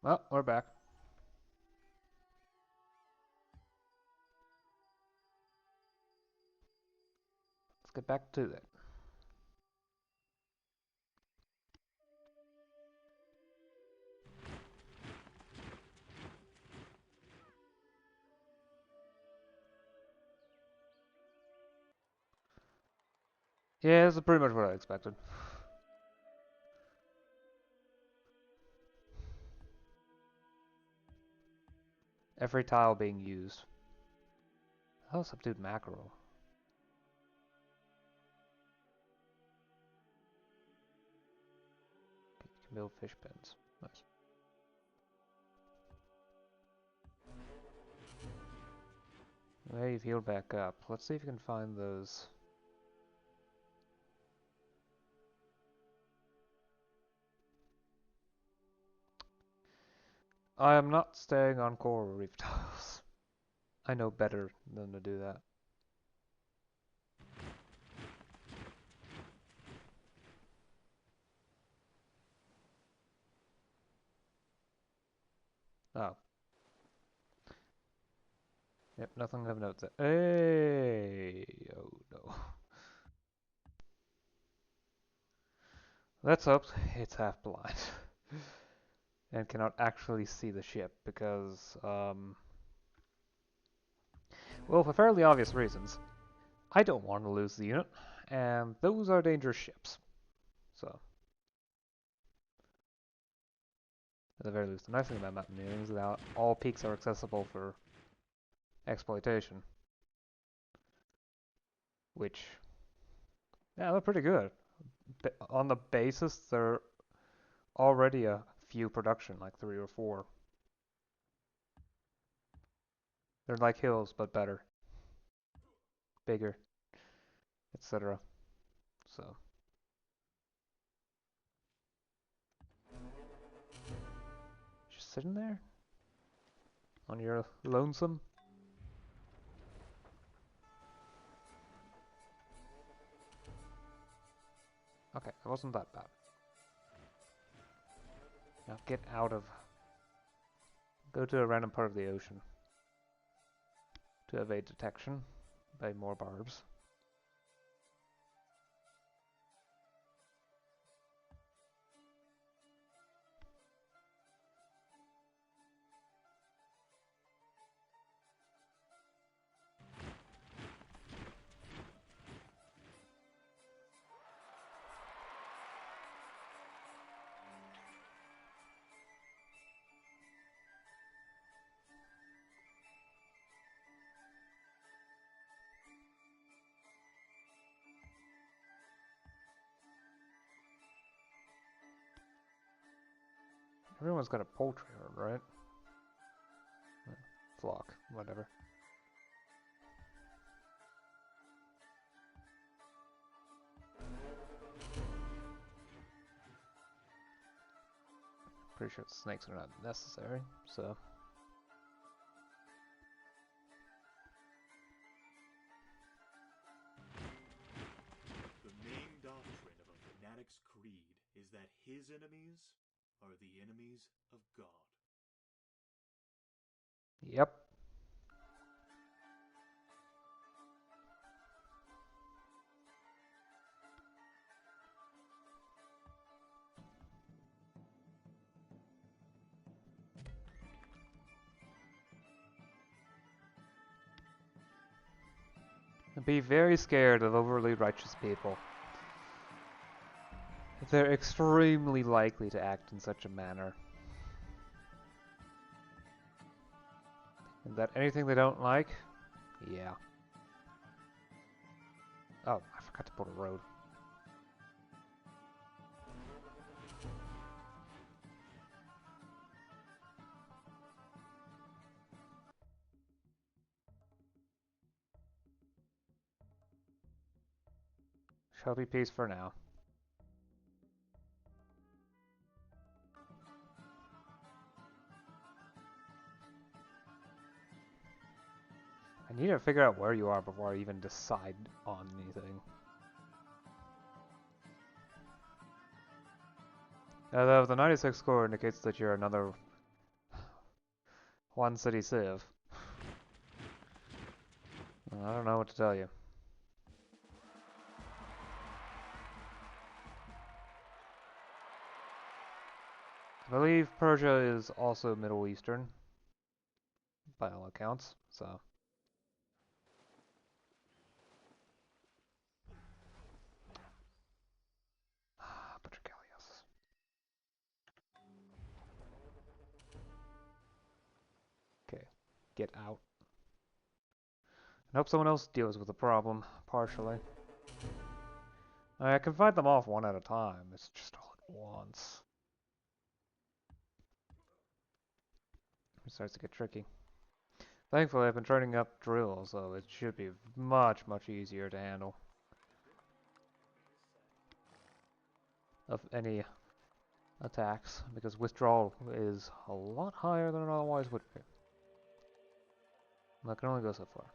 Well, we're back. Let's get back to it. Yeah, this is pretty much what I expected. Every tile being used. Oh, subdued mackerel. You can build fish pens. Nice. Well, you've healed back up. Let's see if you can find those. I am not staying on coral reef tiles. I know better than to do that. Oh. Yep, nothing of note there. Hey! Oh no. Let's hope it's half blind. And cannot actually see the ship because, well, for fairly obvious reasons. I don't want to lose the unit, and those are dangerous ships. So, at the very least, the nice thing about mountaineering is that all peaks are accessible for exploitation. Which, yeah, they're pretty good. On the basis, they're already a few production, like 3 or 4. They're like hills, but better, bigger, etc. So, just sitting there on your lonesome. Okay, it wasn't that bad. Now get out of... Go to a random part of the ocean to evade detection by more barbs. Everyone's got a poultry herd, right? Flock, whatever. Pretty sure snakes are not necessary, so... The main doctrine of a fanatic's creed is that his enemies are the enemies of God. Yep. Be very scared of overly righteous people. They're extremely likely to act in such a manner. And that anything they don't like, yeah. Oh, I forgot to put a road. Shall be peace for now. I need to figure out where you are before I even decide on anything. Although the 96 score indicates that you're another One city civ. I don't know what to tell you. I believe Persia is also Middle Eastern, by all accounts, so... Patricalius. Okay, get out. I hope someone else deals with the problem, partially. I can fight them off one at a time, it's just all at once. It starts to get tricky. Thankfully, I've been training up drills, so it should be much, much easier to handle. Of any attacks, because withdrawal is a lot higher than it otherwise would be. I can only go so far.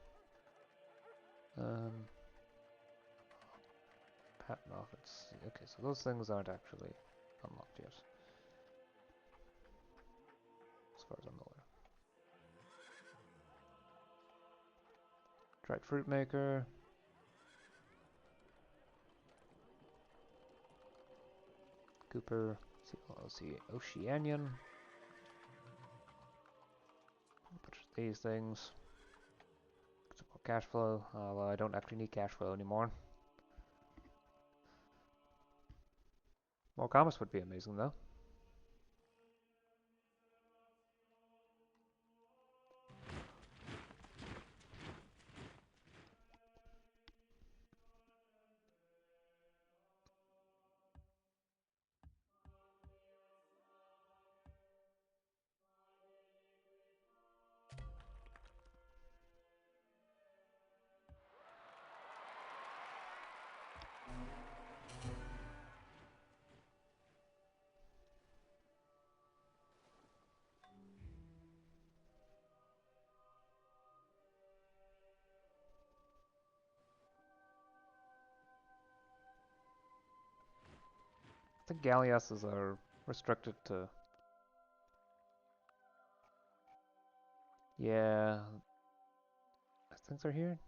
Patent off, let's see. Okay, so those things aren't actually unlocked yet, as far as I'm aware. Tried Fruit Maker. Cooper. Let's see, Oceanian. Purchase these things. Some more cash flow, although I don't actually need cash flow anymore. More commerce would be amazing, though. I think galleasses are restricted to... Yeah... I think they're here?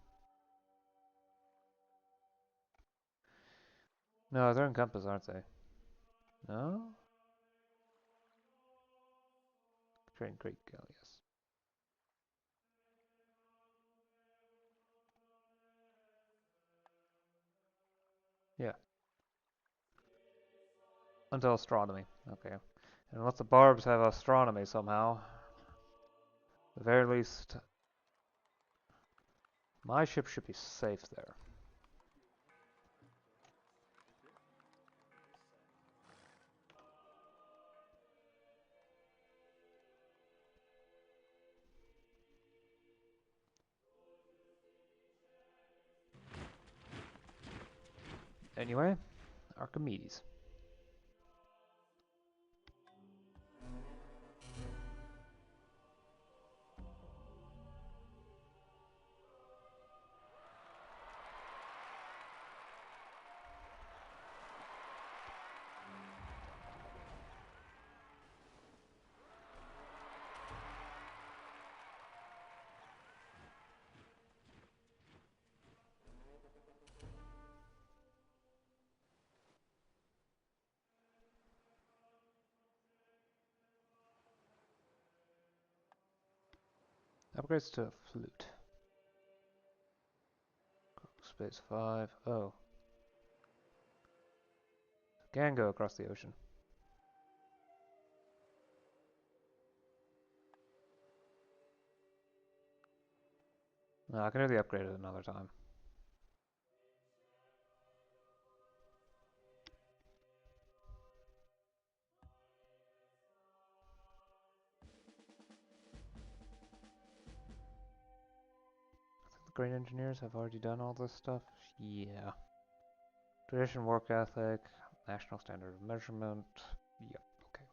No, they're in Compass, aren't they? No? Train Creek Galleass. Yeah. Until astronomy. Okay. And unless the Barbs have astronomy somehow, at the very least, my ship should be safe there. Anyway, Archimedes. Upgrades to flute. Space 5. Oh. Can go across the ocean. No, I can do the upgrade at another time. I think the great engineers have already done all this stuff. Yeah. Tradition, work ethic, national standard of measurement. Yep, okay.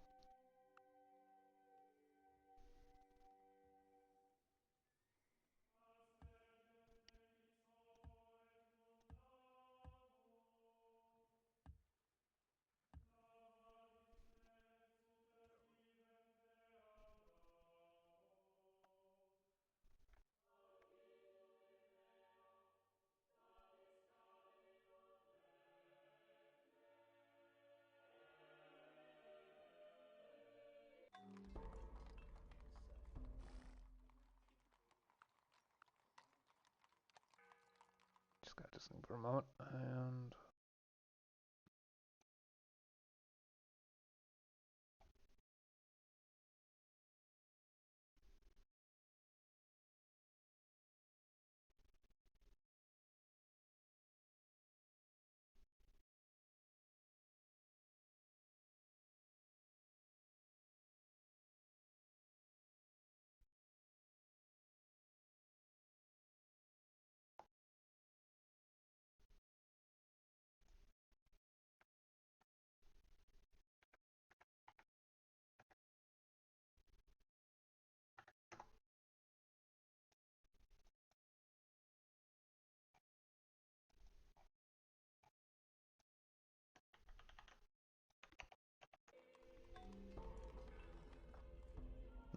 practicing for a moment, and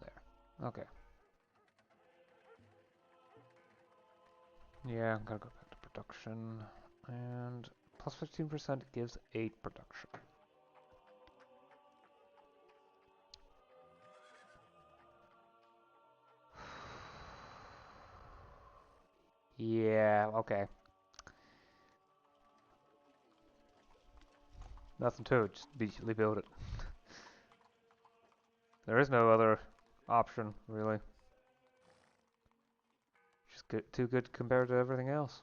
there. Okay. Yeah, I'm gonna go back to production, and plus 15% gives 8 production. Yeah, okay. Nothing to it, just immediately build it. There is no other option, really. Just too good compared to everything else.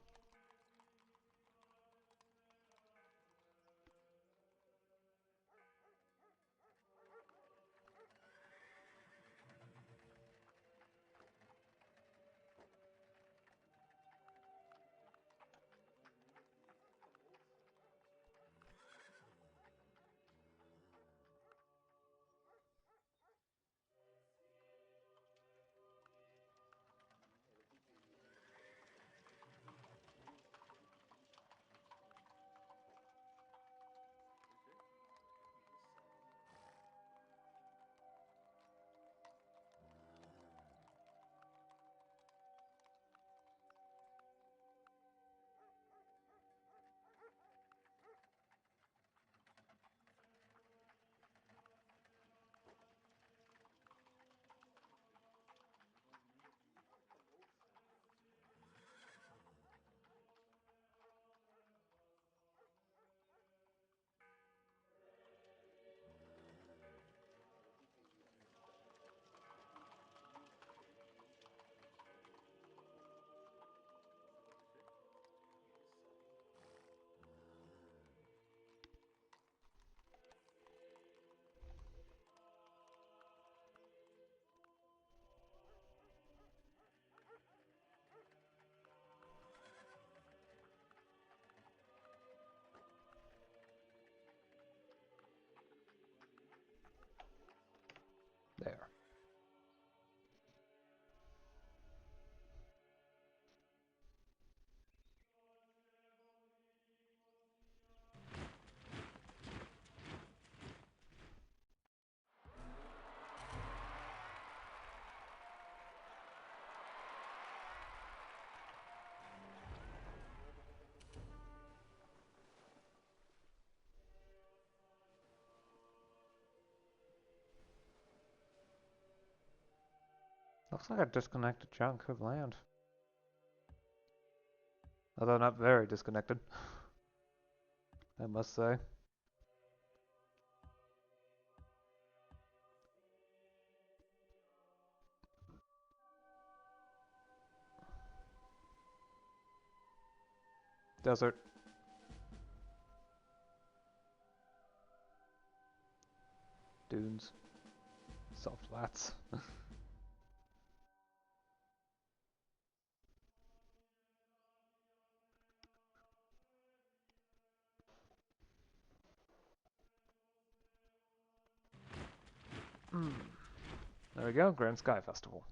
There. Looks like a disconnected chunk of land. Although not very disconnected, I must say. Desert. Dunes. Salt flats. There we go, Grand Sky Festival.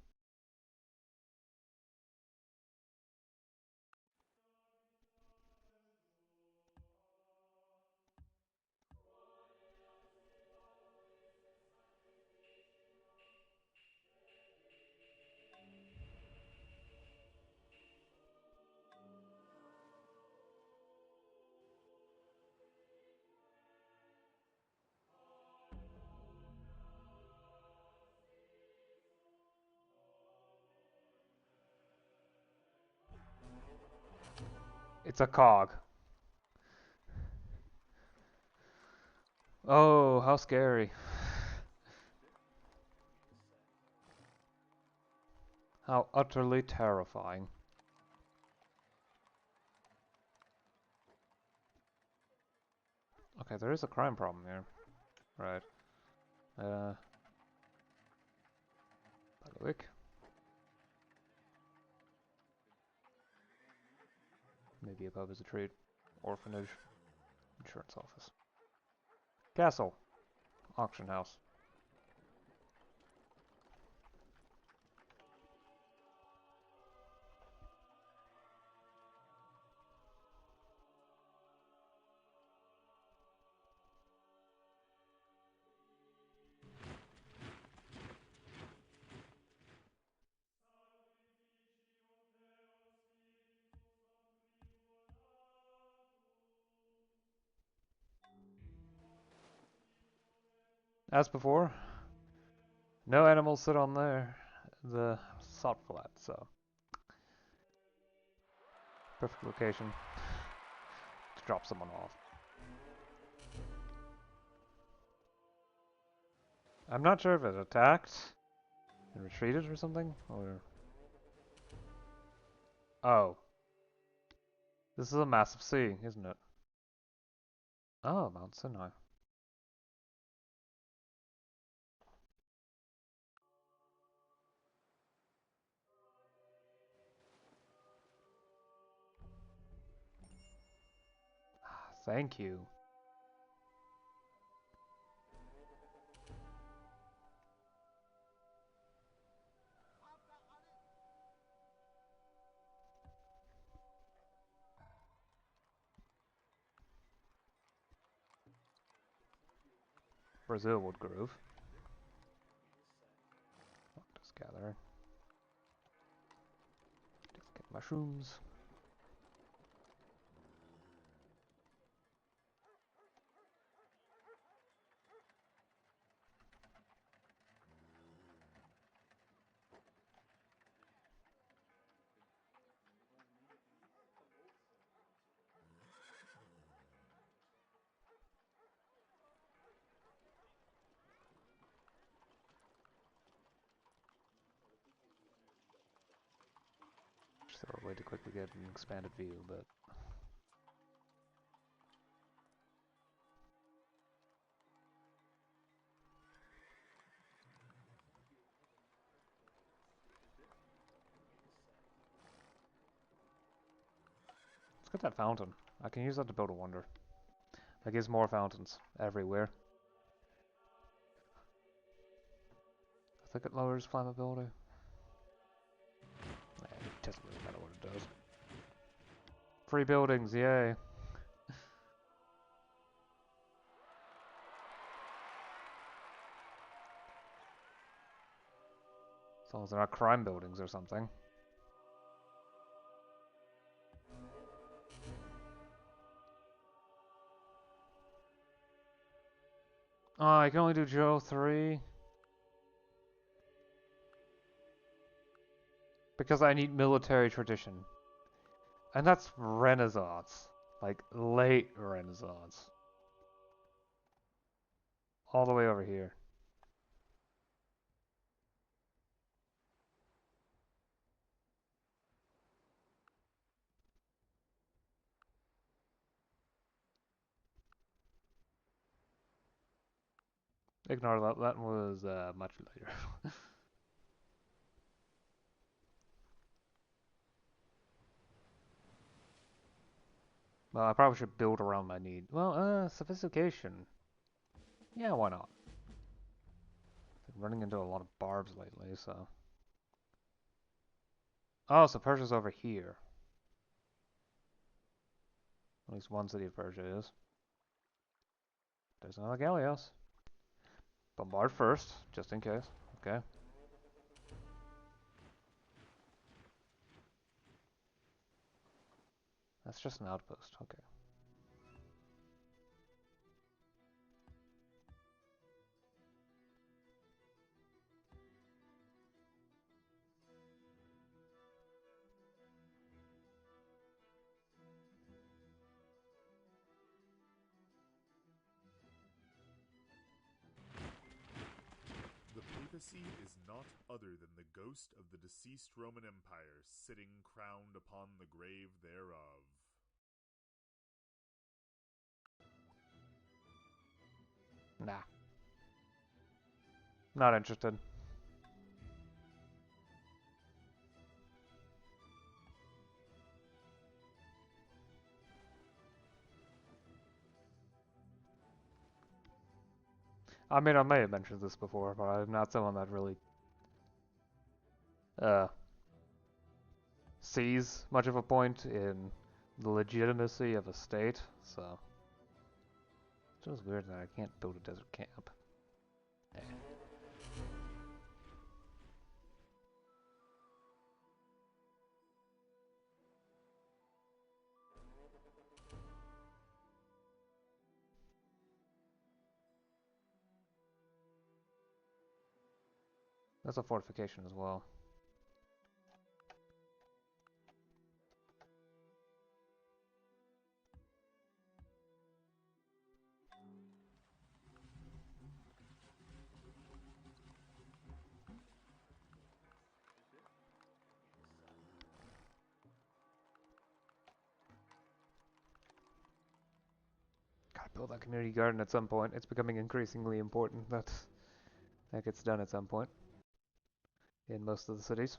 It's a cog. Oh, how scary. How utterly terrifying. Okay, there is a crime problem here. Right. Bailiwick. Maybe a pub as a trade. Orphanage. Insurance office. Castle. Auction house. As before, no animals sit on there. The salt flat, so perfect location to drop someone off. I'm not sure if it attacked and retreated or something, or... Oh. This is a massive sea, isn't it? Oh, Mount Sinai. Thank you. Brazil would groove. Just gather. Just get mushrooms. Just a way to quickly get an expanded view, but... Let's get that fountain. I can use that to build a wonder. That gives more fountains everywhere. I think it lowers flammability. It doesn't really matter what it does. Free buildings, yay! As long as they're not crime buildings or something. Oh, I can only do Joe 3. Because I need military tradition. And that's Renaissance. Like, late Renaissance. All the way over here. Ignore that, that was much later. Well, I probably should build around my need. Well, sophistication. Yeah, why not? Been running into a lot of barbs lately, so... Oh, so Persia's over here. At least one city of Persia is. There's another galleos. Bombard first, just in case. Okay. That's just an outpost. Okay. prophecy is not other than the ghost of the deceased Roman Empire sitting crowned upon the grave thereof. Nah. Not interested. I mean, I may have mentioned this before, but I'm not someone that really uh, sees much of a point in the legitimacy of a state, so it's just weird that I can't build a desert camp. Eh. That's a fortification as well. Gotta build that community garden at some point. It's becoming increasingly important that that gets done at some point in most of the cities.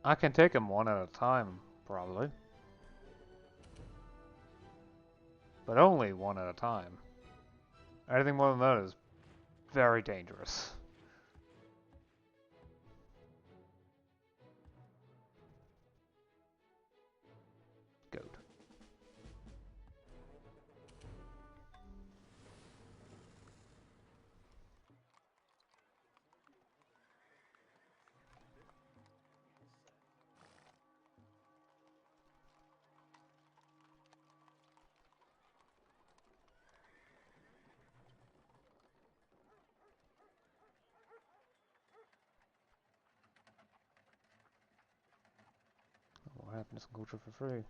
I can take them one at a time, probably. But only one at a time. Anything more than that is very dangerous. Goat. What happened to some culture for free?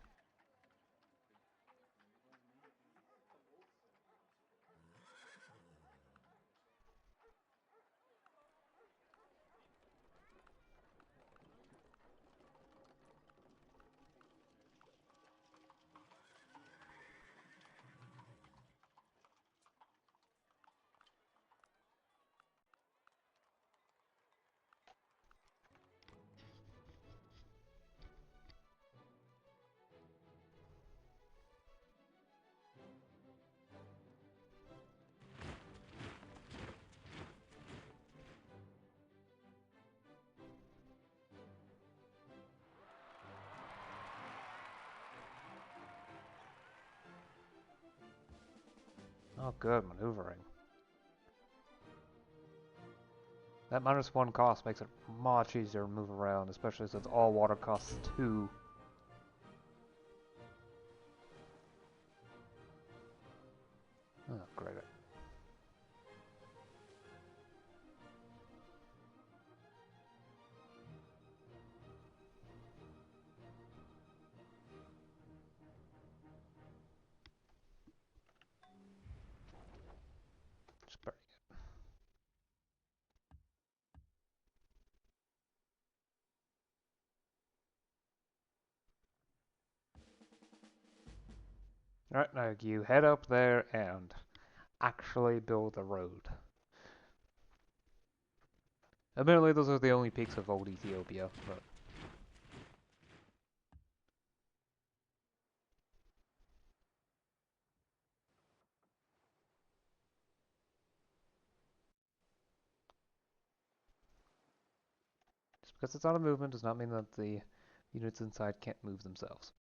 Oh, good, maneuvering. That -1 cost makes it much easier to move around, especially since all water costs 2. Oh, great. Spare. Alright, now you head up there and actually build a road. Admittedly, those are the only peaks of old Ethiopia, but just because it's not a movement does not mean that the units inside can't move themselves.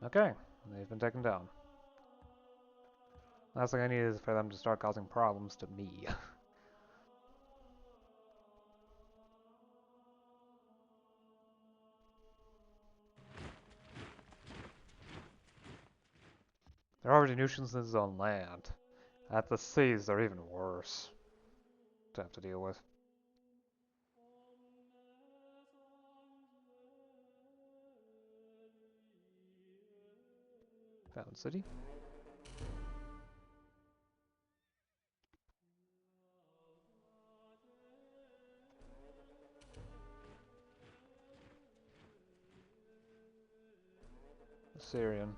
Okay, they've been taken down. Last thing I need is for them to start causing problems to me. They're already nuisances on land. At the seas, they're even worse to have to deal with. Found city. Syrian.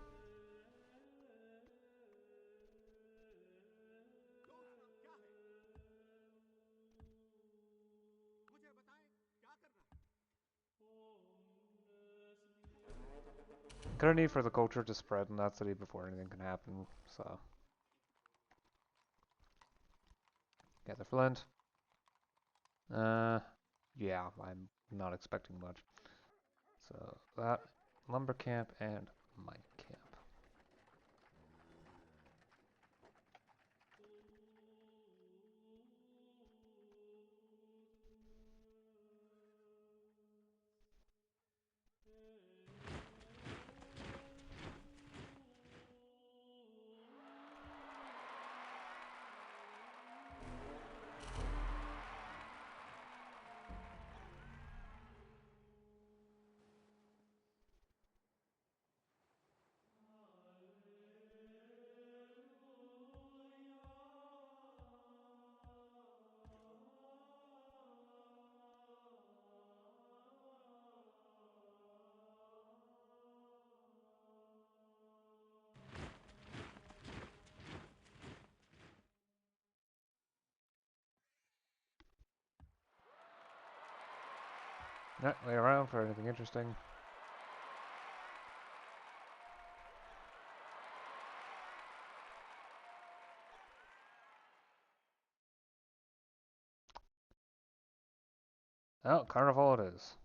Gonna need for the culture to spread in that city before anything can happen, so. Gather flint. Yeah, I'm not expecting much. So, that, lumber camp, and mine camp. Alright, wait around for anything interesting. Oh, carnival it is.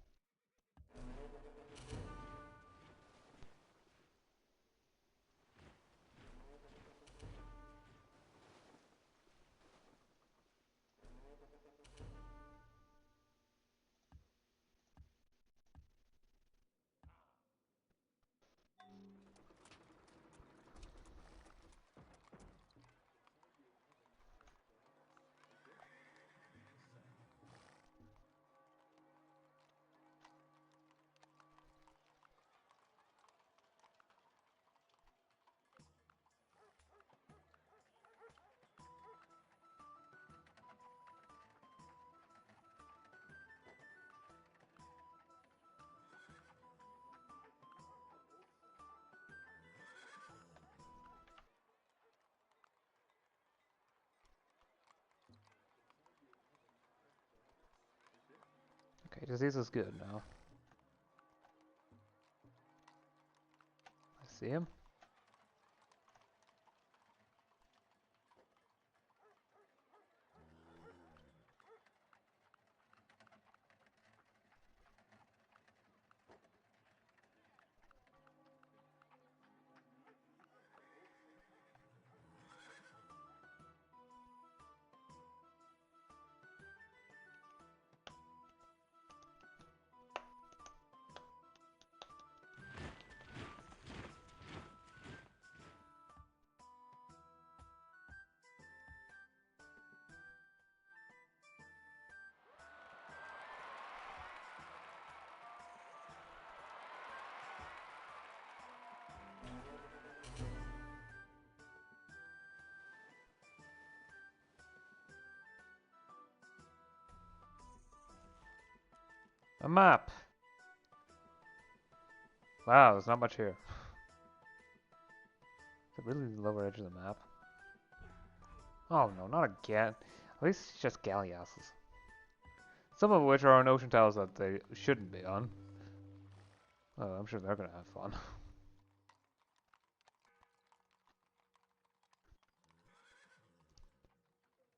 Okay, disease is good now. I see him. A map! Wow, there's not much here. Is it really the lower edge of the map? Oh no, not again. At least it's just galleasses. Some of which are on ocean tiles that they shouldn't be on. Oh, I'm sure they're gonna have fun.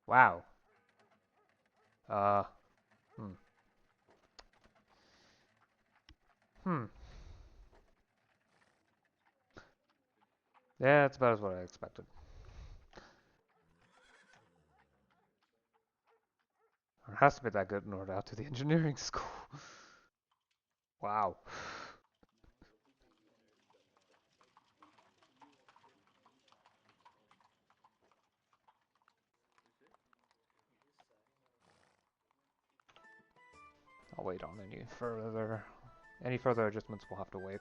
Wow. Uh, hmm. Hmm. Yeah, it's about as what I expected. It has to be that good in order out to the engineering school. Wow. I'll wait on any further adjustments will have to wait.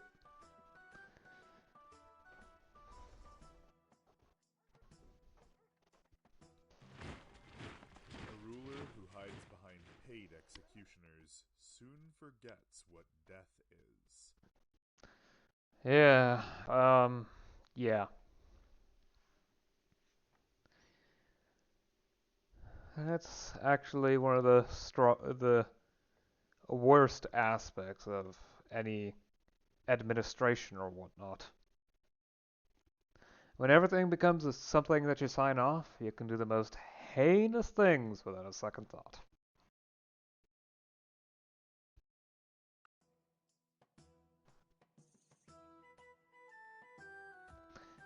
A ruler who hides behind paid executioners soon forgets what death is. Yeah, yeah. That's actually one of the worst aspects of any administration or whatnot. When everything becomes something that you sign off, you can do the most heinous things without a second thought.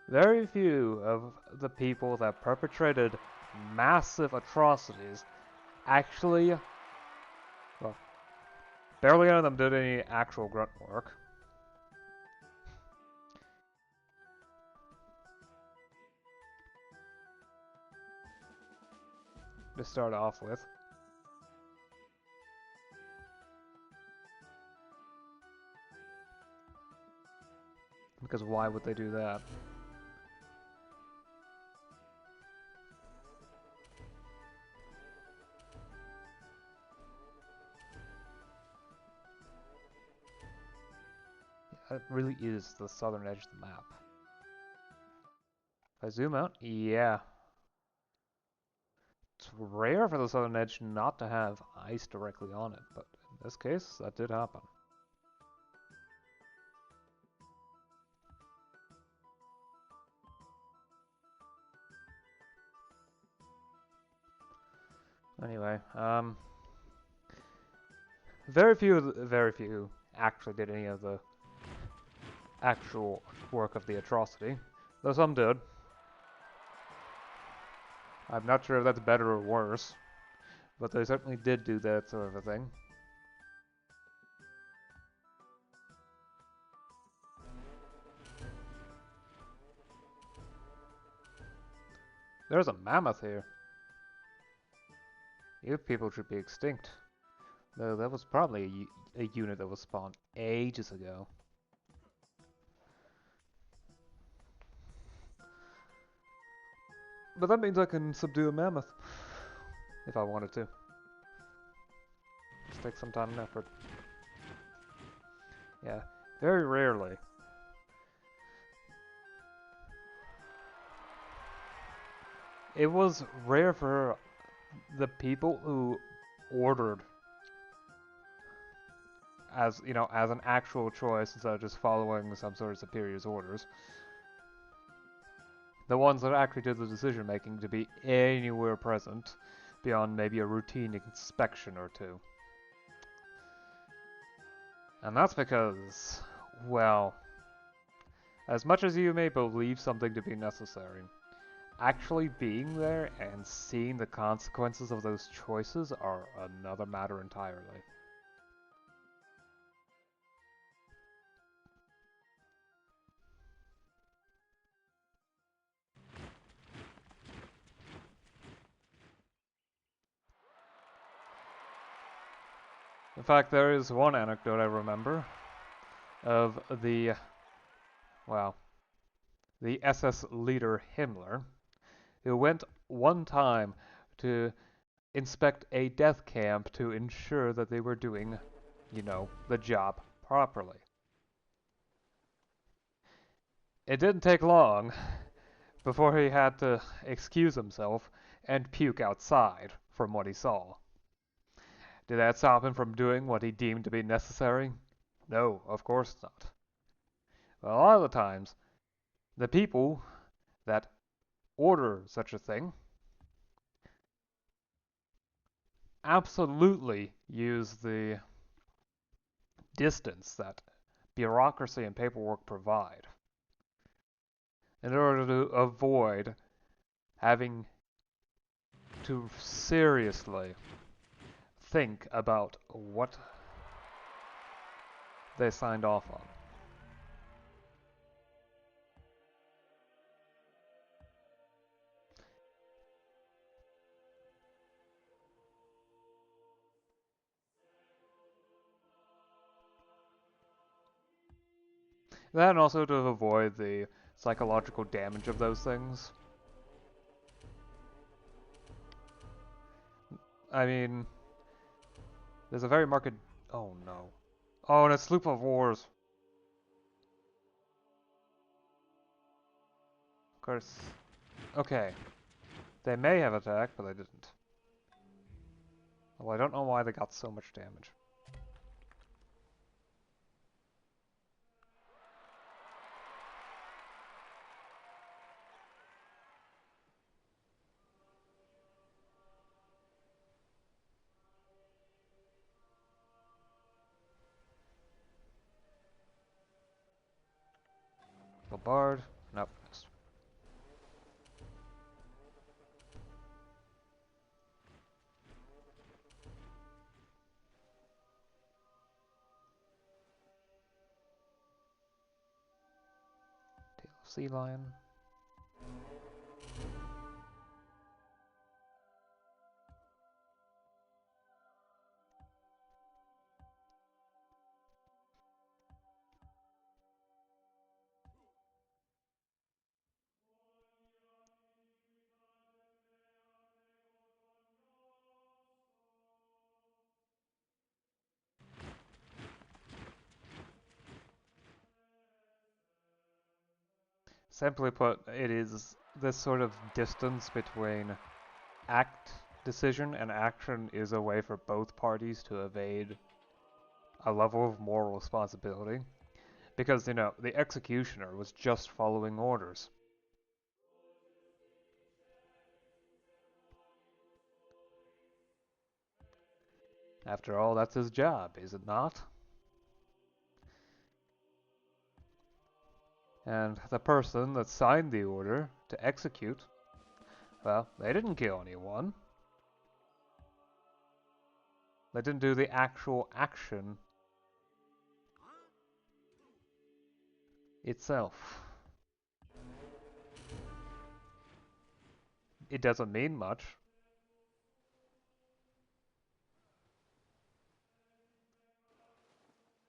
Very few of the people that perpetrated massive atrocities actually, well, barely any of them did any actual grunt work. To start off with. Because why would they do that? It really is the southern edge of the map. If I zoom out, yeah. It's rare for the southern edge not to have ice directly on it, but in this case, that did happen. Anyway, very few actually did any of the actual work of the atrocity, though some did. I'm not sure if that's better or worse, but they certainly did do that sort of a thing. There's a mammoth here. You people should be extinct. Though that was probably a unit that was spawned ages ago. But that means I can subdue a mammoth. If I wanted to. Just take some time and effort. Yeah, very rarely. It was rare for the people who ordered as, you know, as an actual choice instead of just following some sort of superior's orders. The ones that actually did the decision making to be anywhere present beyond maybe a routine inspection or two. And that's because, well, as much as you may believe something to be necessary, actually being there and seeing the consequences of those choices are another matter entirely. In fact, there is one anecdote I remember of well, the SS leader Himmler, who went one time to inspect a death camp to ensure that they were doing, you know, the job properly. It didn't take long before he had to excuse himself and puke outside from what he saw. Did that stop him from doing what he deemed to be necessary? No, of course not. Well, a lot of the times, the people that order such a thing absolutely use the distance that bureaucracy and paperwork provide. in order to avoid having to seriously think about what they signed off on. That and also to avoid the psychological damage of those things. I mean, there's a very marked... Oh no. Oh, and it's Sloop of Wars. Of course. Okay. They may have attacked, but they didn't. Well, I don't know why they got so much damage. The Bard. Nope. Missed. Tail of Sea Lion. Simply put, it is this sort of distance between act decision and action is a way for both parties to evade a level of moral responsibility. Because, you know, the executioner was just following orders. After all, that's his job, is it not? And the person that signed the order to execute, well, they didn't kill anyone. They didn't do the actual action itself. It doesn't mean much.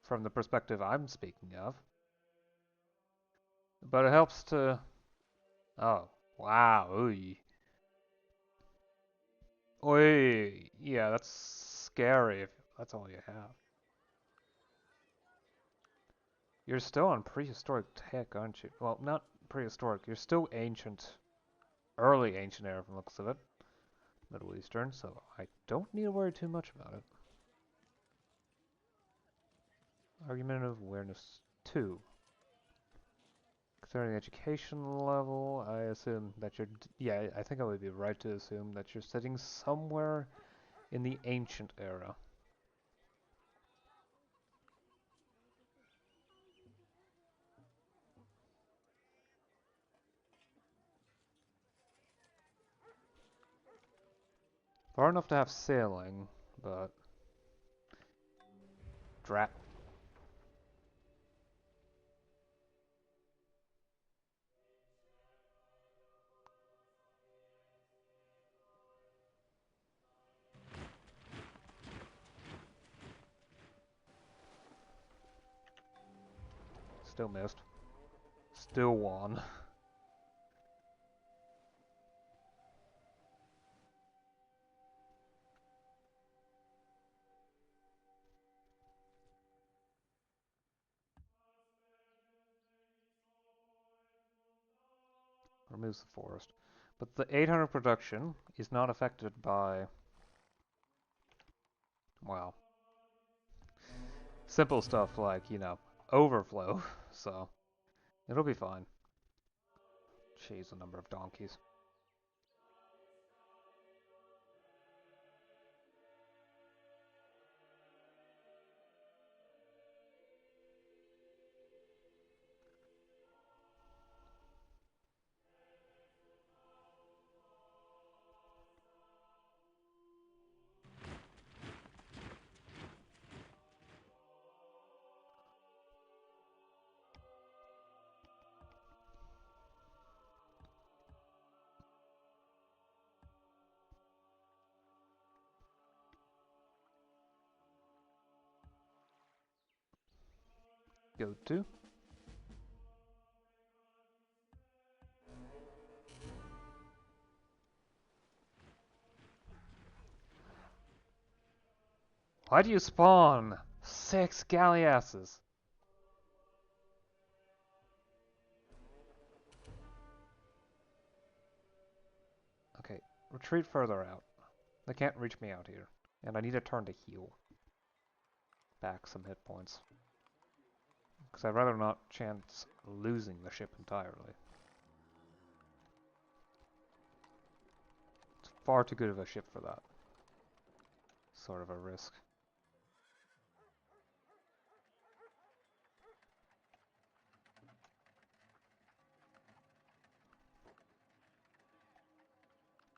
From the perspective I'm speaking of. But it helps to... Oh, wow, ooh. Oi, yeah, that's scary if that's all you have. You're still on prehistoric tech, aren't you? Well, not prehistoric. You're still ancient. Early ancient era from the looks of it. Middle Eastern, so I don't need to worry too much about it. Argumentative awareness 2. Concerning education level, I assume that you're... Yeah, I think I would be right to assume that you're sitting somewhere in the ancient era. Far enough to have sailing, but... Drat. Still missed. Still won. Removes the forest. But the 800 production is not affected by... Well... Simple stuff like, you know, overflow, so... It'll be fine. Jeez, the number of donkeys. go to. Why do you spawn 6 galleasses? Okay, retreat further out. They can't reach me out here. And I need a turn to heal. Back some hit points. Because I'd rather not chance losing the ship entirely. It's far too good of a ship for that. Sort of a risk.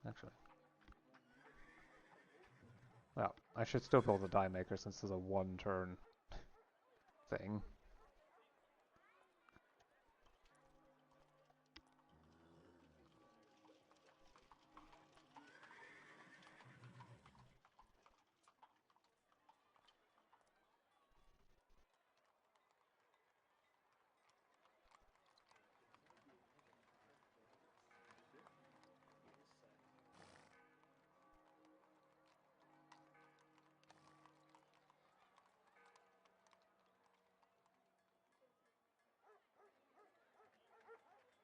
Actually. Well, I should still build a die maker since it's a one-turn thing.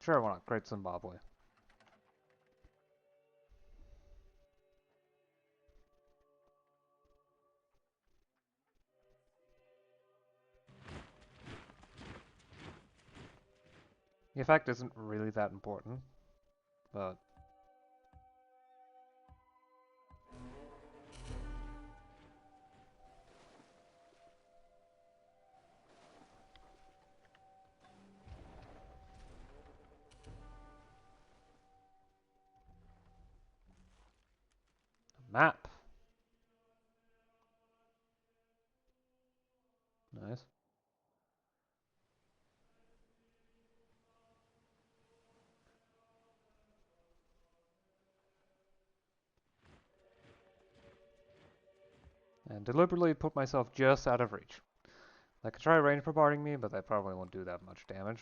Sure, why not? Great Zimbabwe. The effect isn't really that important, but... Map! Nice. And deliberately put myself just out of reach. They could try range bombarding me, but they probably won't do that much damage.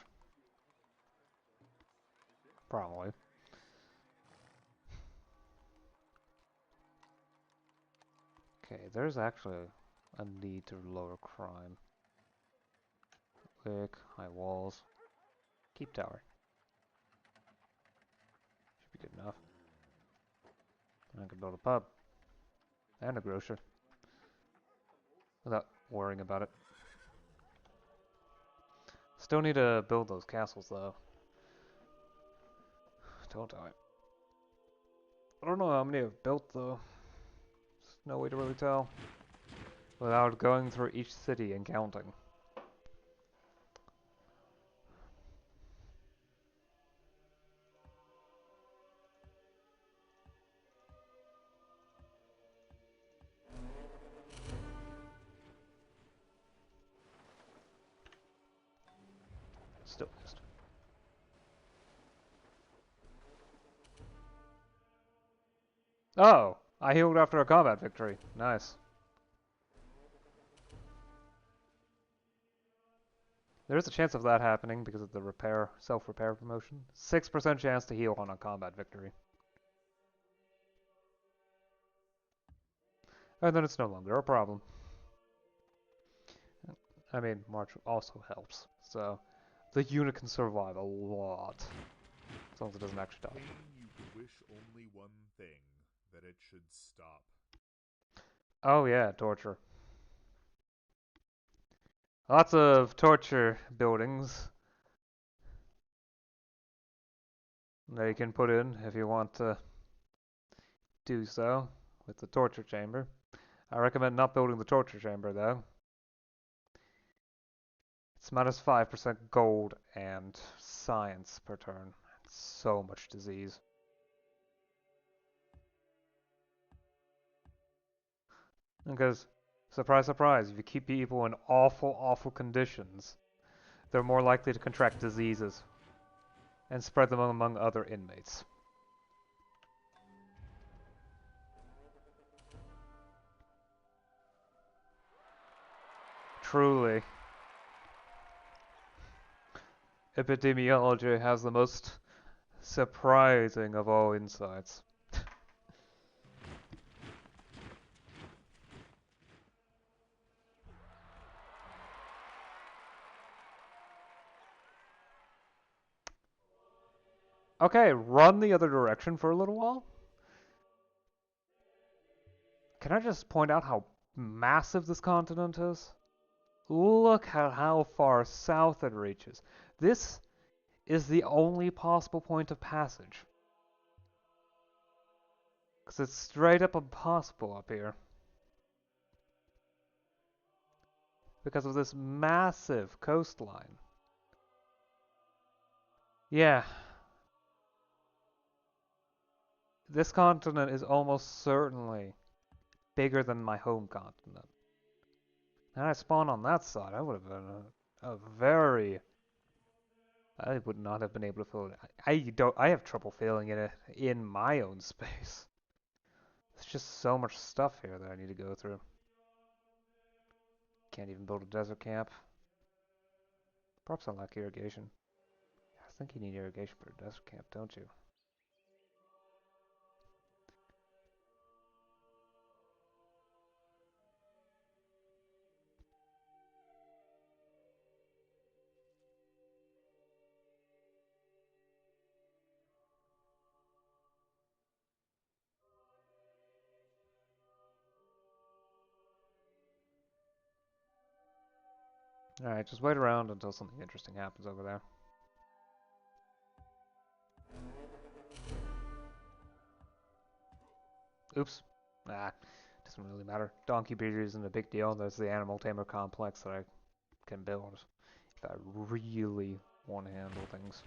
Probably. Okay, there's actually a need to lower crime. Quick, high walls. Keep tower. Should be good enough. I can build a pub. And a grocer. Without worrying about it. Still need to build those castles though. Don't I? I don't know how many I've built though. There's no way to really tell. Without going through each city and counting. Still missed. Oh! I healed after a combat victory. Nice. There's a chance of that happening because of the repair, self-repair promotion. 6% chance to heal on a combat victory. And then it's no longer a problem. I mean, March also helps, so the unit can survive a lot. As long as it doesn't actually die. Pain, you could wish only one thing, that it should stop. Oh yeah, torture. Lots of torture buildings that you can put in if you want to do so with the torture chamber. I recommend not building the torture chamber though. It's minus 5% gold and science per turn. It's so much disease. Because, surprise, surprise, if you keep people in awful, awful conditions, they're more likely to contract diseases and spread them among other inmates. Truly. epidemiology has the most surprising of all insights. Okay, run the other direction for a little while. Can I just point out how massive this continent is? Look at how far south it reaches. This is the only possible point of passage. Because it's straight up impossible up here. Because of this massive coastline. Yeah. This continent is almost certainly bigger than my home continent. And I spawned on that side, I would have been a very... I would not have been able to fill it. I have trouble filling it in my own space. There's just so much stuff here that I need to go through. Can't even build a desert camp. Perhaps I lack irrigation. I think you need irrigation for a desert camp, don't you? Alright, just wait around until something interesting happens over there. Oops. Ah, doesn't really matter. Donkey breeder isn't a big deal. There's the animal tamer complex that I can build if I really want to handle things.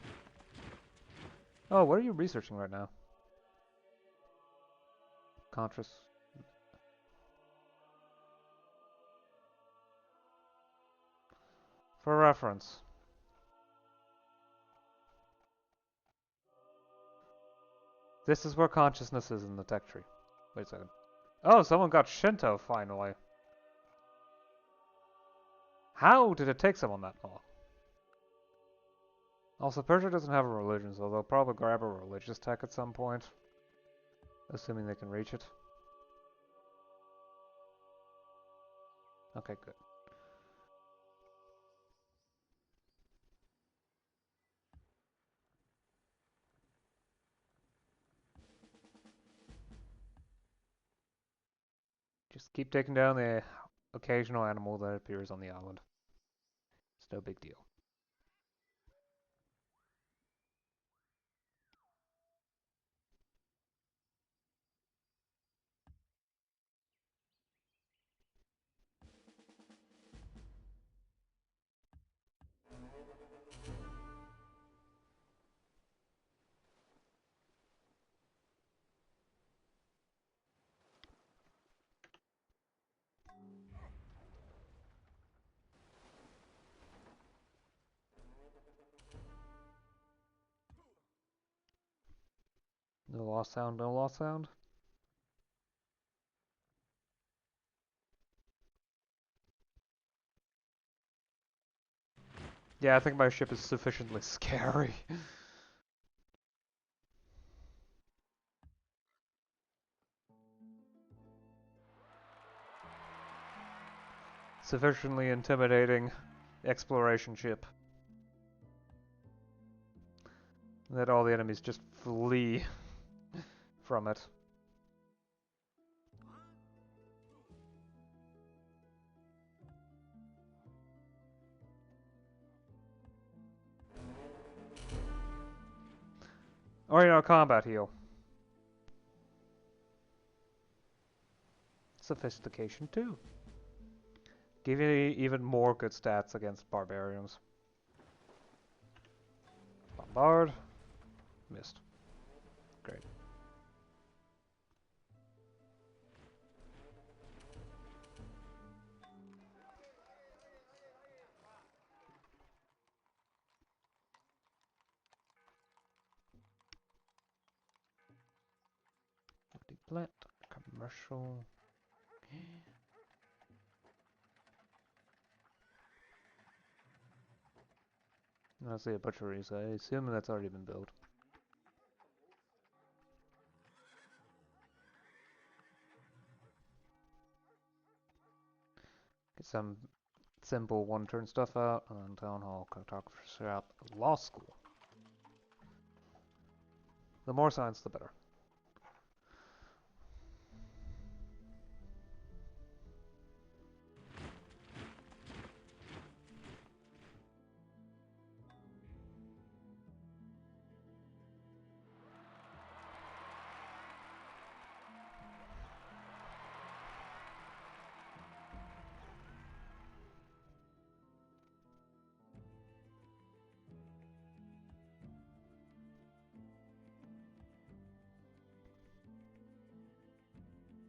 Oh, what are you researching right now? Contras. For reference. This is where consciousness is in the tech tree. Wait a second. Oh, someone got Shinto finally. How did it take someone that long? Also, Persia doesn't have a religion, so they'll probably grab a religious tech at some point. Assuming they can reach it. Okay, good. Just keep taking down the occasional animal that appears on the island. It's no big deal. No lost sound, no lost sound. Yeah, I think my ship is sufficiently scary. Sufficiently intimidating exploration ship. That all the enemies just flee from it. Or, you know, combat heal. Sophistication 2. Give you even more good stats against barbarians. Bombard. Missed. Great. Plant. Commercial. I see a butchery, so I assume that's already been built. Get some simple one-turn stuff out, and then Town Hall, Cartographer Shop, Law School. The more science, the better.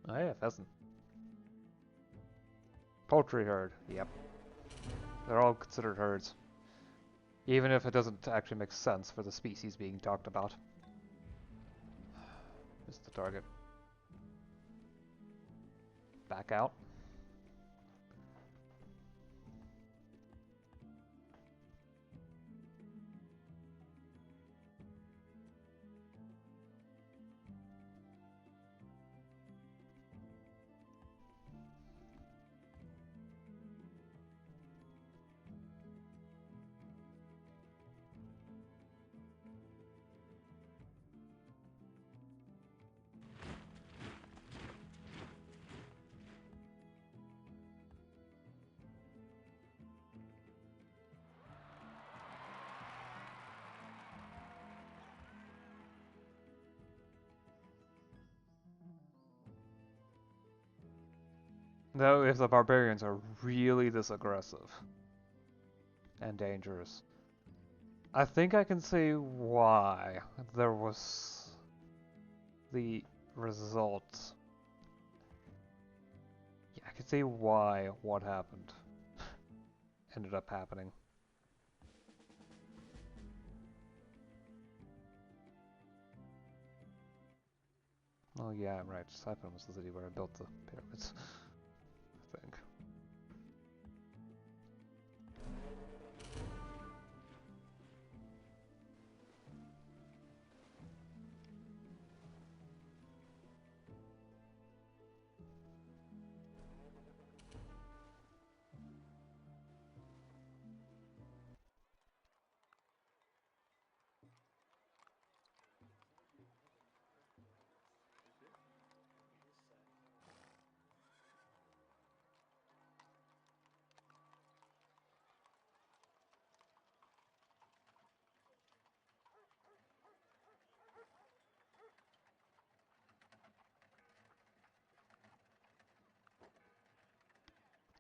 Oh yeah, pheasant. Poultry herd, yep. They're all considered herds. Even if it doesn't actually make sense for the species being talked about. Missed the target. Back out. Though if the barbarians are really this aggressive and dangerous, I think I can see why there was the result. Yeah, I can see why what happened ended up happening. Oh yeah, I'm right. Siphon was the city where I built the pyramids, I think.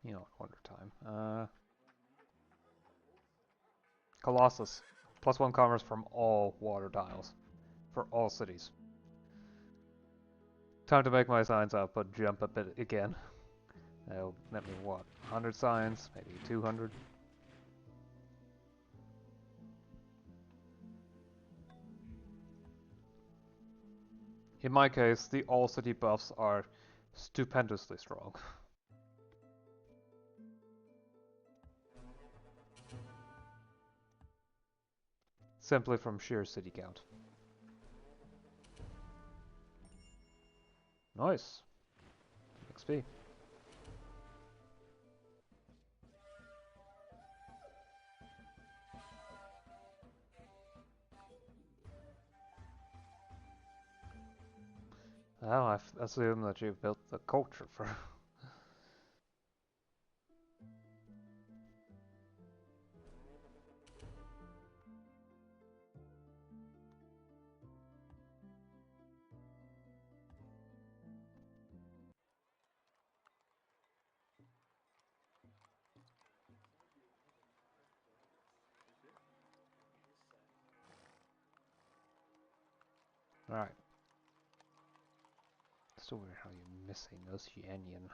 You know, Wonder Time. Colossus. +1 commerce from all water tiles. For all cities. Time to make my science output jump a bit again. That'll net me what? 100 science? Maybe 200? In my case, the all city buffs are stupendously strong. Simply from sheer city count. Nice. XP. Well, I assume that you've built the culture for... Alright. Still weird how you're missing Oceanian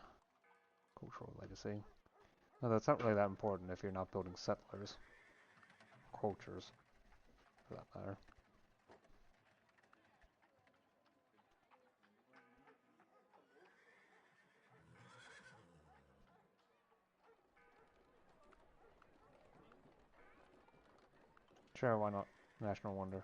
cultural legacy. No, that's not really that important if you're not building settlers. Cultures, for that matter. Sure, why not? National wonder.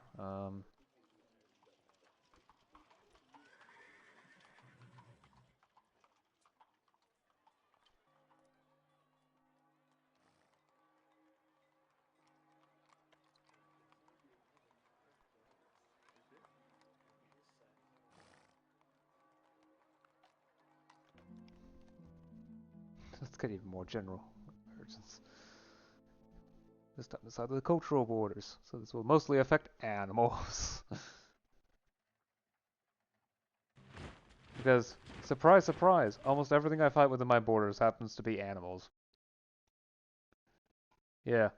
Let's get even more general. This time inside the cultural borders, so this will mostly affect animals. Because, surprise, surprise, almost everything I fight within my borders happens to be animals. Yeah.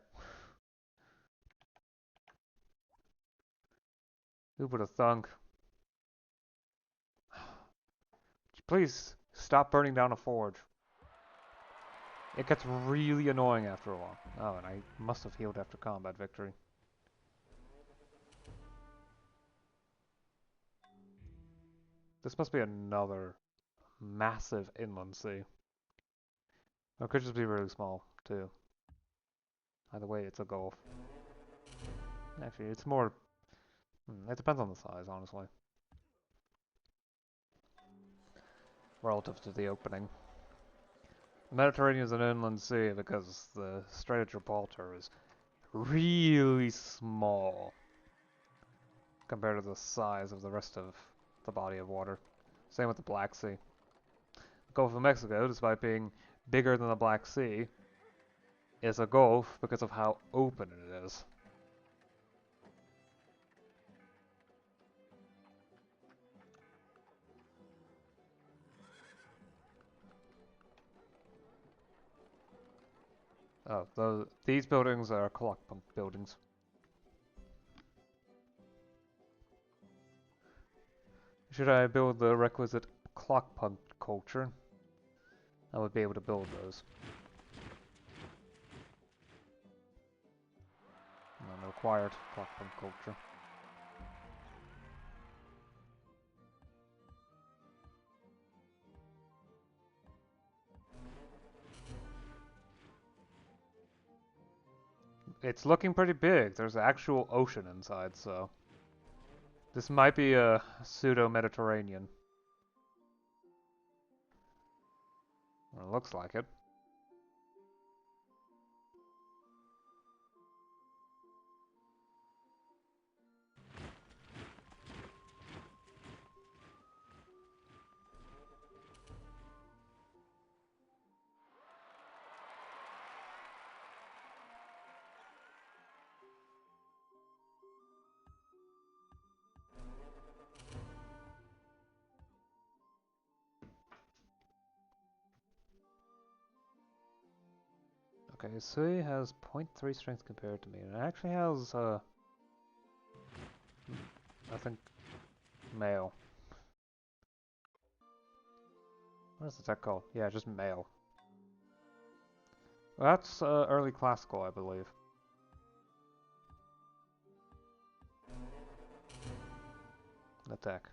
Who would have thunk? Please stop burning down a forge. It gets really annoying after a while. Oh, and I must have healed after combat victory. This must be another massive inland sea. Or it could just be really small, too. Either way, it's a gulf. Actually, it's more... it depends on the size, honestly. Relative to the opening. The Mediterranean is an inland sea because the Strait of Gibraltar is really small compared to the size of the rest of the body of water. Same with the Black Sea. The Gulf of Mexico, despite being bigger than the Black Sea, is a gulf because of how open it is. Oh, these buildings are clock pump buildings. Should I build the requisite clock pump culture, I would be able to build those. And the required clock pump culture. It's looking pretty big. There's an actual ocean inside, so... This might be a pseudo-Mediterranean. Well, it looks like it. Okay, Sui has 0.3 strength compared to me, and it actually has, I think, male. What is the tech called? Yeah, just male. Well, that's early classical, I believe. Attack.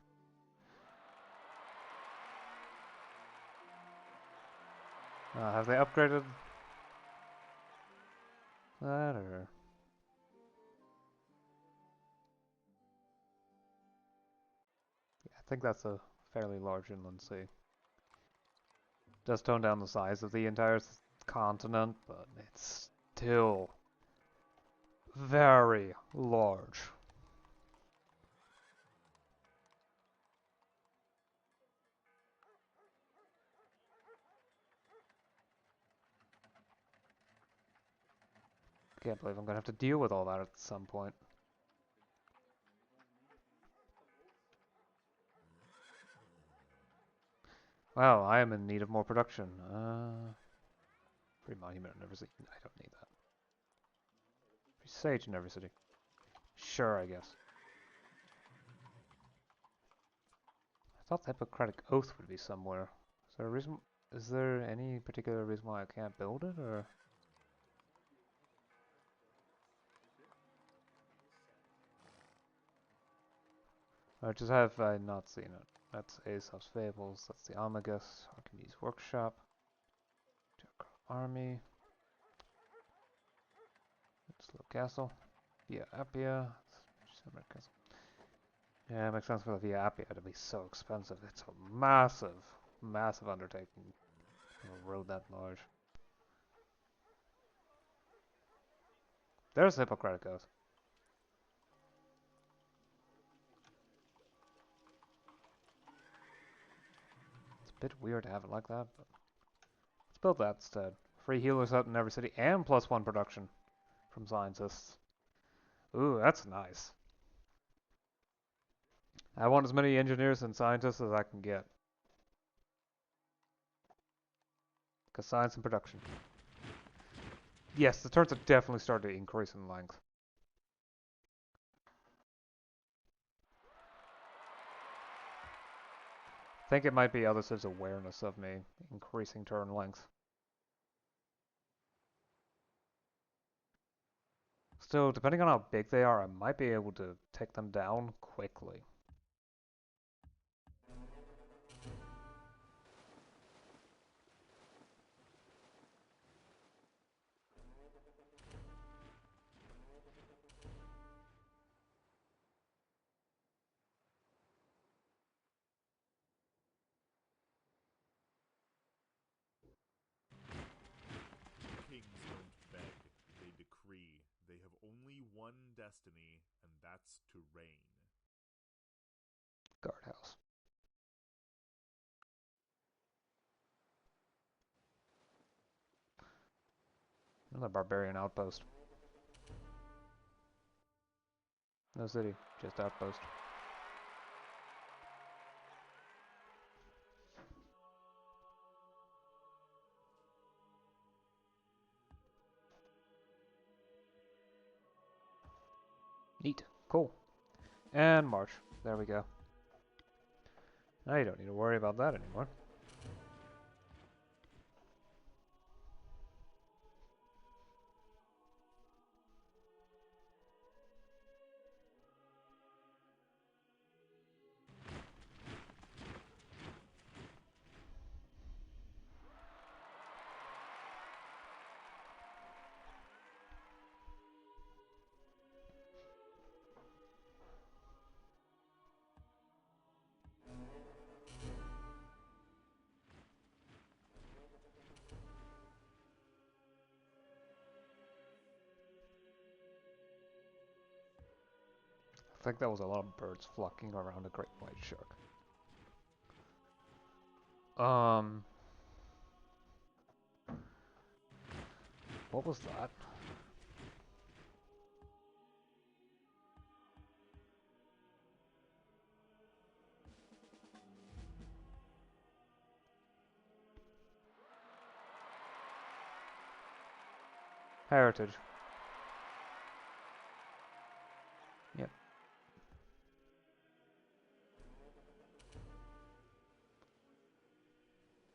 Have they upgraded that, or... Yeah, I think that's a fairly large inland sea. Does tone down the size of the entire continent, but it's still very large. Can't believe I'm gonna have to deal with all that at some point. Wow, I am in need of more production. Free monument in every city. I don't need that. Free sage in every city. Sure, I guess. I thought the Hippocratic Oath would be somewhere. Is there a reason? Is there any particular reason why I can't build it, or? Or just have I not seen it? That's Aesop's Fables. That's the Omegus. Archimedes Workshop. Army. Slow Castle. Via Appia. Yeah, it makes sense for the Via Appia to be so expensive. It's a massive, massive undertaking. A road that large. There's the Hippocratic Oath. It's a bit weird to have it like that, but let's build that instead. Free healers out in every city and +1 production from scientists. Ooh, that's nice. I want as many engineers and scientists as I can get. Because science and production. Yes, the turns have definitely started to increase in length. I think it might be other civs' awareness of me increasing turn length. Still, depending on how big they are, I might be able to take them down quickly. Kings don't beg, they decree. They have only one destiny, and that's to reign. Guardhouse. Another barbarian outpost. No city, just outpost. Neat. Cool. And march. There we go. Now you don't need to worry about that anymore. I think that was a lot of birds flocking around a great white shark. What was that? Heritage. Yep.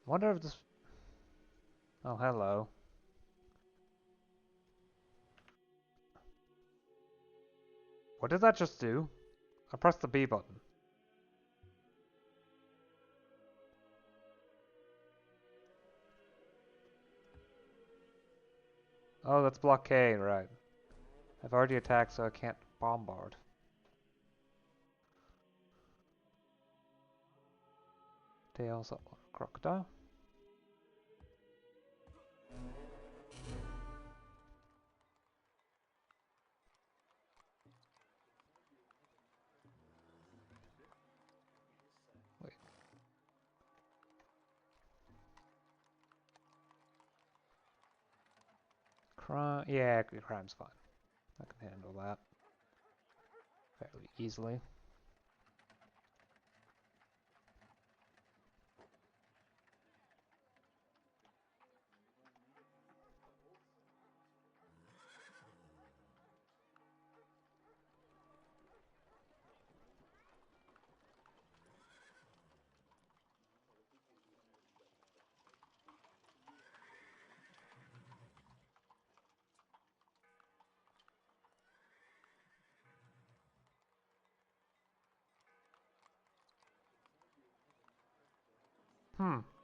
Wonder if this... Oh, hello. What did that just do? I pressed the B button. Oh, that's blockade, right. I've already attacked, so I can't bombard. Tails, crocodile. Wait. Crime. Yeah, crime's fine. I can handle that fairly easily.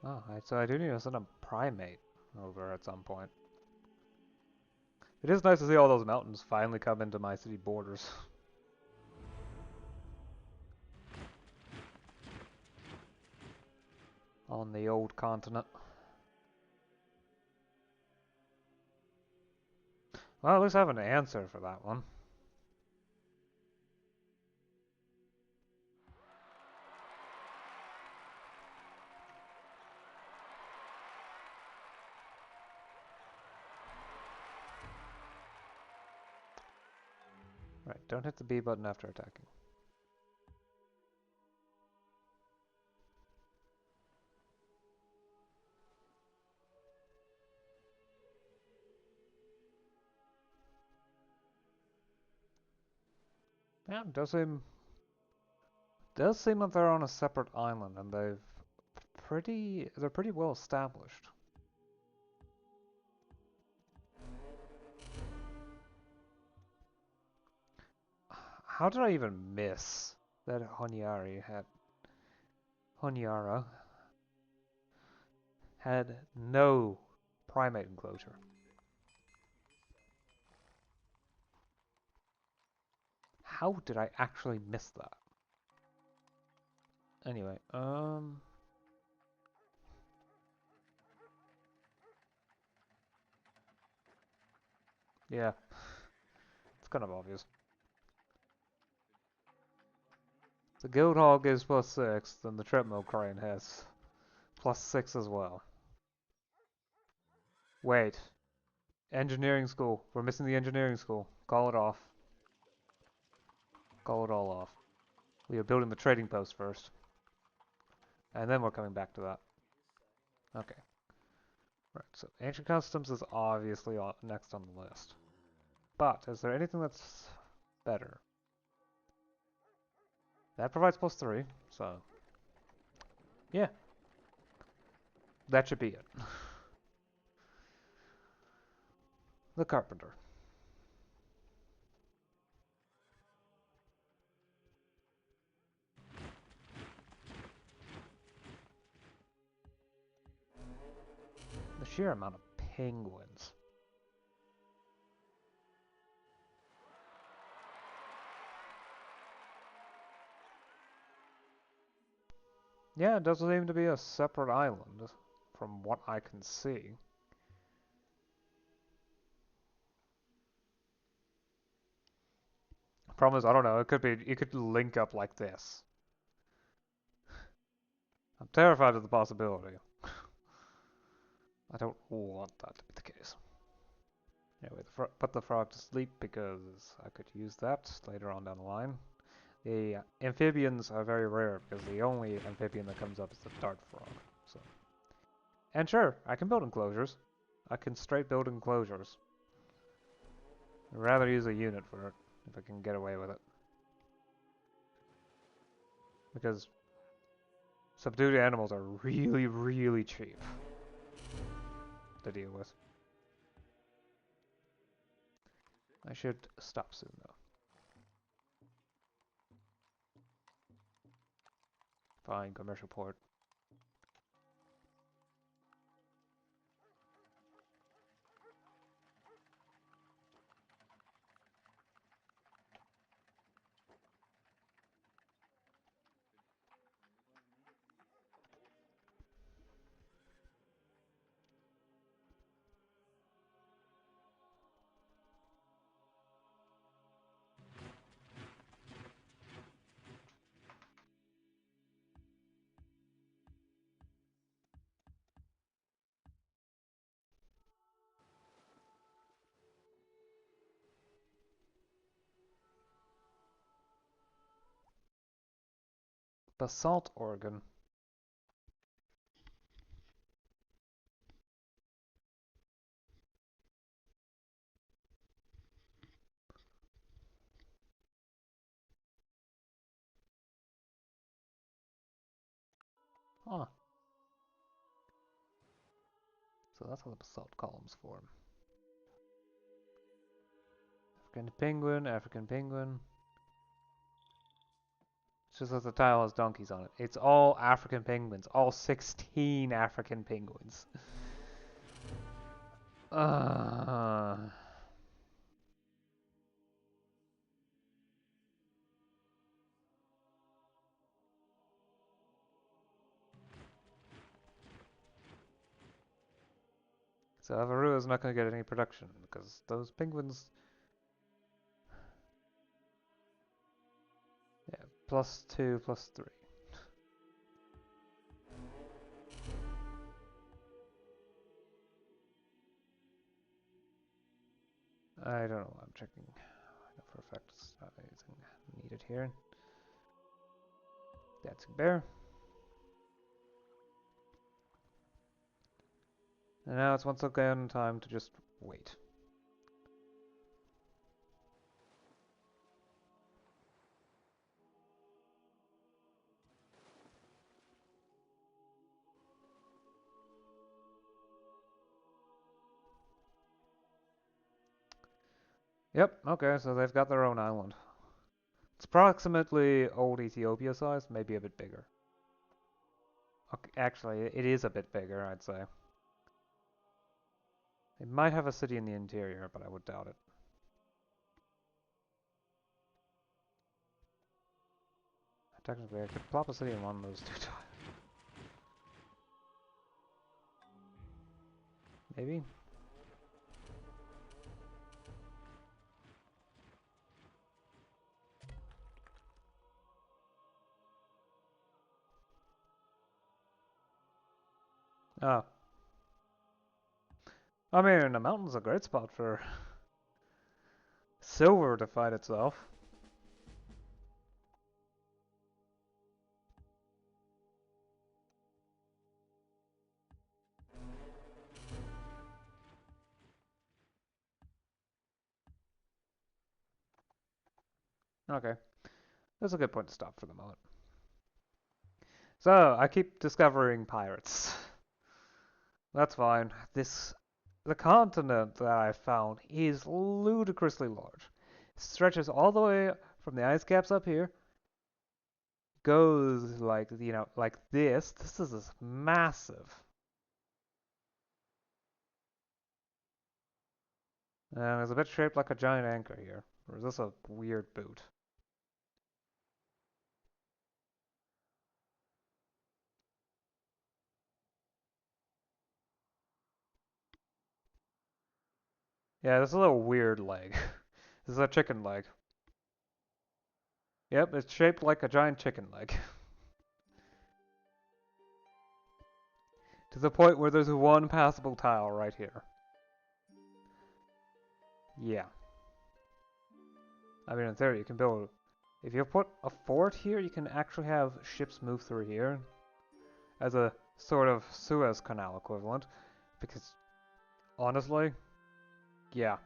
Oh, so I do need to send a primate over at some point. It is nice to see all those mountains finally come into my city borders. On the old continent. Well, at least I have an answer for that one. Right, don't hit the B button after attacking. Yeah, it does seem that they're on a separate island and they're pretty well established. How did I even miss that Honyara had no primate enclosure? How did I actually miss that? Anyway, yeah, it's kind of obvious. The guild hog is +6, then the treadmill crane has +6 as well. Wait, engineering school. We're missing the engineering school. Call it off. Call it all off. We are building the trading post first. And then we're coming back to that. Okay. Right, so ancient customs is obviously next on the list. But is there anything that's better? That provides +3, so yeah, that should be it. The carpenter. The sheer amount of penguins. Yeah, it doesn't seem to be a separate island, from what I can see. Problem is, I don't know, it could link up like this. I'm terrified of the possibility. I don't want that to be the case. Anyway, put the frog to sleep because I could use that later on down the line. The amphibians are very rare because the only amphibian that comes up is the dart frog. So, and sure, I can build enclosures. I can straight build enclosures. I'd rather use a unit for it if I can get away with it. Because subdued animals are really, really cheap to deal with. I should stop soon though. Fine, commercial port. Basalt organ. Ah, so that's how the basalt columns form. African penguin, African penguin. It's just that the tile has donkeys on it. It's all African penguins. All 16 African penguins. Uh, So Avaru is not going to get any production because those penguins. Yeah, +2, +3. I don't know. I'm checking. I know for a fact it's not anything needed here. Dancing bear. And now it's once again time to just wait. Yep, okay, so they've got their own island. It's approximately old Ethiopia size, maybe a bit bigger. Okay, actually, it is a bit bigger, I'd say. They might have a city in the interior, but I would doubt it. Technically, I could plop a city in one of those two tiles. Maybe? Oh. I mean, the mountain's a great spot for silver to fight itself. Okay. That's a good point to stop for the moment. So, I keep discovering pirates. That's fine. The continent that I found is ludicrously large. It stretches all the way from the ice caps up here, goes like, like this. This is massive. And it's a bit shaped like a giant anchor here. Or is this a weird boot? Yeah, this is a little weird leg. This is a chicken leg. Yep, it's shaped like a giant chicken leg. To the point where there's one passable tile right here. Yeah. I mean, in theory, you can build... If you put a fort here, you can actually have ships move through here as a sort of Suez Canal equivalent. Because, honestly, yeah.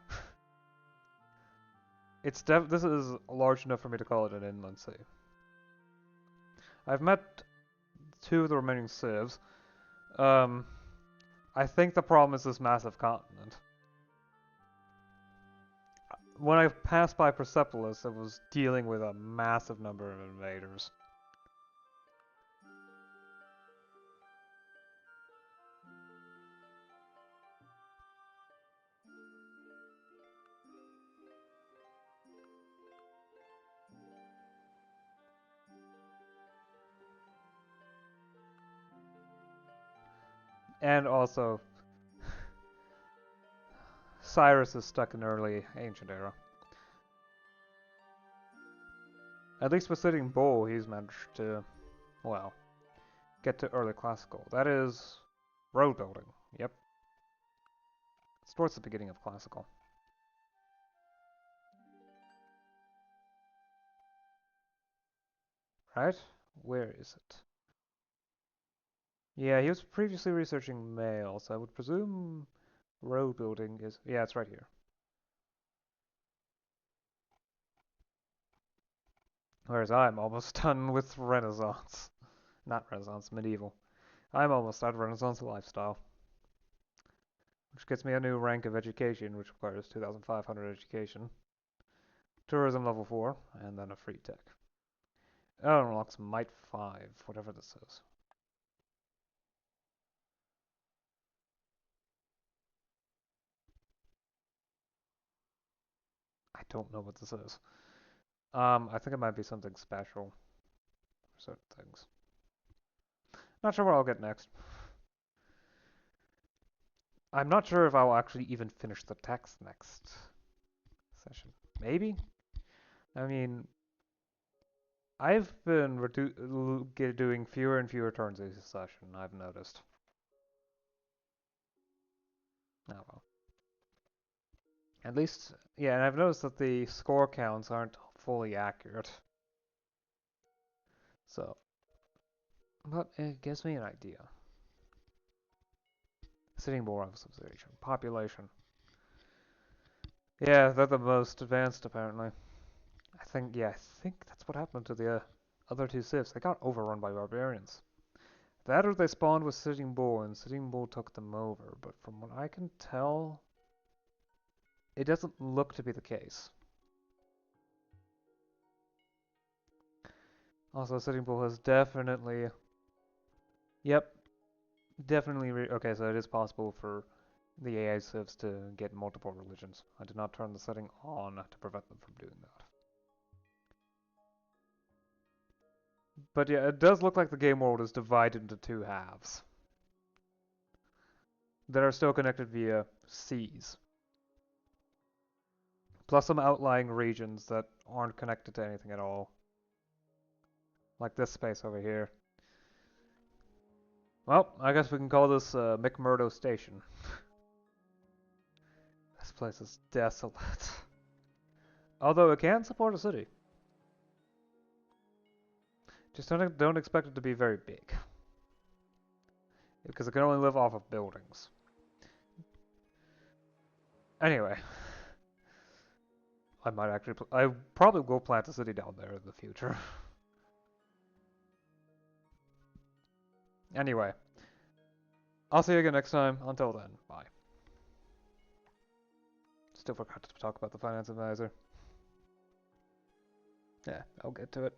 This is large enough for me to call it an inland sea. I've met two of the remaining civs. I think the problem is this massive continent. When I passed by Persepolis, it was dealing with a massive number of invaders. And also, Cyrus is stuck in early ancient era. At least with Sitting Bull, he's managed to, well, get to early classical. That is road building. Yep. It's towards the beginning of classical. Right? Where is it? Yeah, he was previously researching mail, so I would presume road building is... Yeah, it's right here. Whereas I'm almost done with Renaissance. Not Renaissance, medieval. I'm almost out of Renaissance lifestyle. Which gets me a new rank of education, which requires 2,500 education. Tourism level 4, and then a free tech. Oh, it unlocks Might 5, whatever this is. I don't know what this is. I think it might be something special for certain things. Not sure what I'll get next. I'm not sure if I'll actually even finish the text next session. Maybe? I mean, I've been doing fewer and fewer turns each session, I've noticed. Oh well. At least, yeah, and I've noticed that the score counts aren't fully accurate. So, but it gives me an idea. Sitting Bull Rifle Civilization. Population. Yeah, they're the most advanced, apparently. I think that's what happened to the other two civs. They got overrun by barbarians. That or they spawned with Sitting Bull, and Sitting Bull took them over. But from what I can tell, it doesn't look to be the case. Also, Sitting Bull has definitely... Yep, definitely... Okay, so it is possible for the AI civs to get multiple religions. I did not turn the setting on to prevent them from doing that. But yeah, it does look like the game world is divided into two halves that are still connected via seas, plus some outlying regions that aren't connected to anything at all, like this space over here. Well, I guess we can call this McMurdo Station. This place is desolate. Although it can support a city. Just don't expect it to be very big. Because it can only live off of buildings. Anyway. I probably will plant a city down there in the future. Anyway. I'll see you again next time. Until then, bye. Still forgot to talk about the finance advisor. Yeah, I'll get to it.